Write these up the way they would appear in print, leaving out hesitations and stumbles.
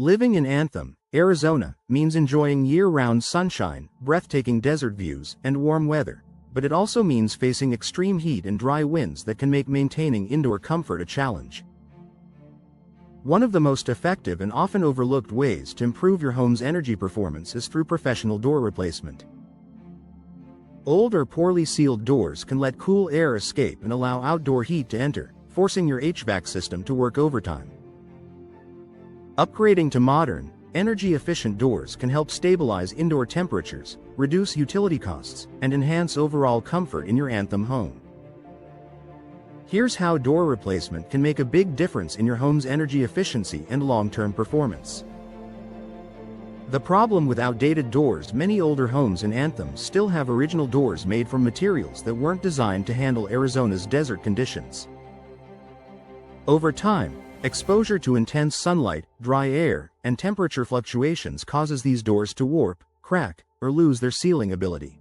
Living in Anthem, Arizona, means enjoying year-round sunshine, breathtaking desert views, and warm weather, but it also means facing extreme heat and dry winds that can make maintaining indoor comfort a challenge. One of the most effective and often overlooked ways to improve your home's energy performance is through professional door replacement. Old or poorly sealed doors can let cool air escape and allow outdoor heat to enter, forcing your HVAC system to work overtime. Upgrading to modern, energy-efficient doors can help stabilize indoor temperatures, reduce utility costs, and enhance overall comfort in your Anthem home. Here's how door replacement can make a big difference in your home's energy efficiency and long-term performance. The problem with outdated doors: many older homes in Anthem still have original doors made from materials that weren't designed to handle Arizona's desert conditions. Over time, exposure to intense sunlight, dry air, and temperature fluctuations causes these doors to warp, crack, or lose their sealing ability.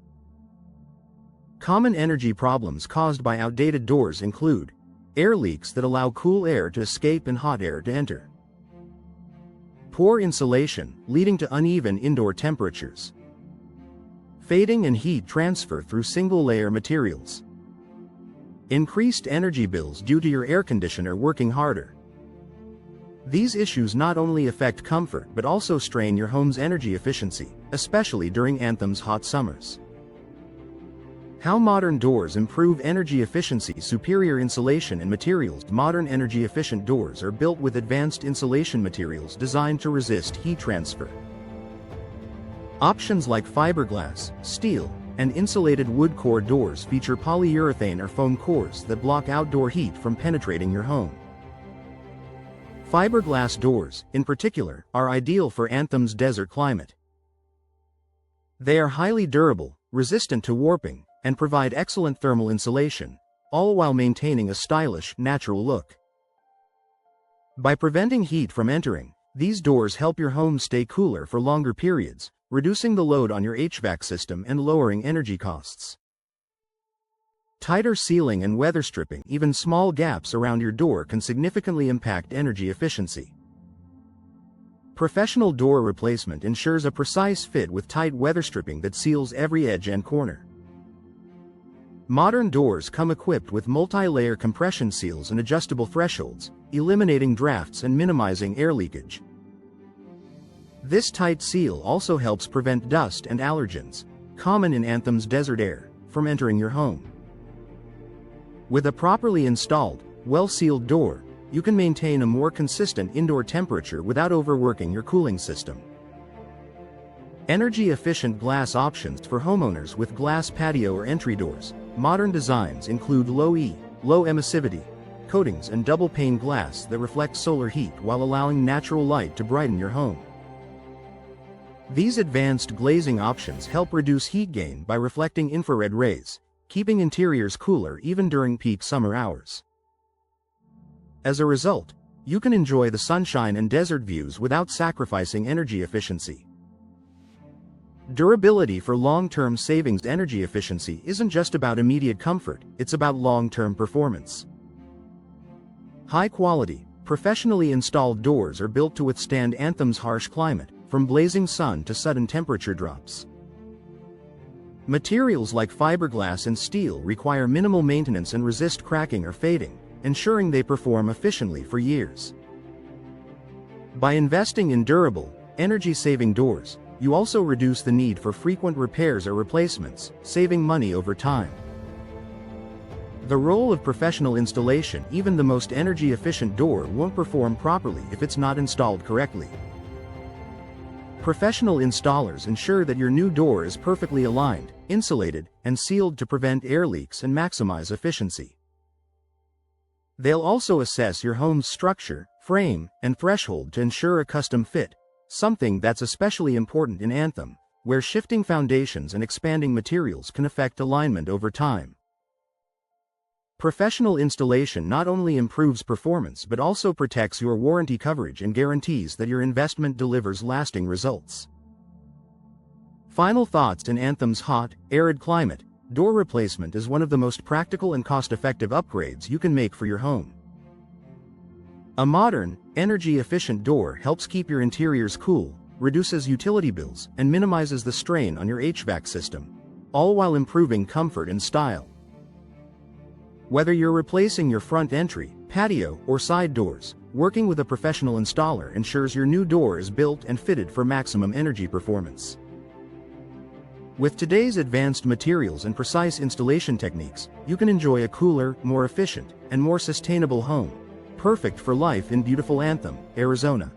Common energy problems caused by outdated doors include air leaks that allow cool air to escape and hot air to enter, poor insulation, leading to uneven indoor temperatures, fading and heat transfer through single-layer materials, increased energy bills due to your air conditioner working harder. These issues not only affect comfort but also strain your home's energy efficiency, especially during Anthem's hot summers. How modern doors improve energy efficiency: superior insulation and materials. Modern energy-efficient doors are built with advanced insulation materials designed to resist heat transfer. Options like fiberglass, steel, and insulated wood core doors feature polyurethane or foam cores that block outdoor heat from penetrating your home. Fiberglass doors, in particular, are ideal for Anthem's desert climate. They are highly durable, resistant to warping, and provide excellent thermal insulation, all while maintaining a stylish, natural look. By preventing heat from entering, these doors help your home stay cooler for longer periods, reducing the load on your HVAC system and lowering energy costs. Tighter sealing and weather stripping: even small gaps around your door can significantly impact energy efficiency. Professional door replacement ensures a precise fit with tight weather stripping that seals every edge and corner. Modern doors come equipped with multi-layer compression seals and adjustable thresholds, eliminating drafts and minimizing air leakage. This tight seal also helps prevent dust and allergens, common in Anthem's desert air, from entering your home. With a properly installed, well-sealed door, you can maintain a more consistent indoor temperature without overworking your cooling system. Energy-efficient glass options for homeowners with glass patio or entry doors. Modern designs include low-E, low-emissivity coatings and double-pane glass that reflect solar heat while allowing natural light to brighten your home. These advanced glazing options help reduce heat gain by reflecting infrared rays, keeping interiors cooler even during peak summer hours. As a result, you can enjoy the sunshine and desert views without sacrificing energy efficiency. Durability: for long-term savings, energy efficiency isn't just about immediate comfort, it's about long-term performance. High-quality, professionally installed doors are built to withstand Anthem's harsh climate, from blazing sun to sudden temperature drops. Materials like fiberglass and steel require minimal maintenance and resist cracking or fading, ensuring they perform efficiently for years. By investing in durable, energy-saving doors, you also reduce the need for frequent repairs or replacements, saving money over time. The role of professional installation: even the most energy-efficient door won't perform properly if it's not installed correctly. Professional installers ensure that your new door is perfectly aligned, insulated, and sealed to prevent air leaks and maximize efficiency. They'll also assess your home's structure, frame, and threshold to ensure a custom fit, something that's especially important in Anthem, where shifting foundations and expanding materials can affect alignment over time. Professional installation not only improves performance but also protects your warranty coverage and guarantees that your investment delivers lasting results. Final thoughts: in Anthem's hot, arid climate, door replacement is one of the most practical and cost-effective upgrades you can make for your home. A modern, energy-efficient door helps keep your interiors cool, reduces utility bills, and minimizes the strain on your HVAC system, all while improving comfort and style. Whether you're replacing your front entry, patio, or side doors, working with a professional installer ensures your new door is built and fitted for maximum energy performance. With today's advanced materials and precise installation techniques, you can enjoy a cooler, more efficient, and more sustainable home, perfect for life in beautiful Anthem, Arizona.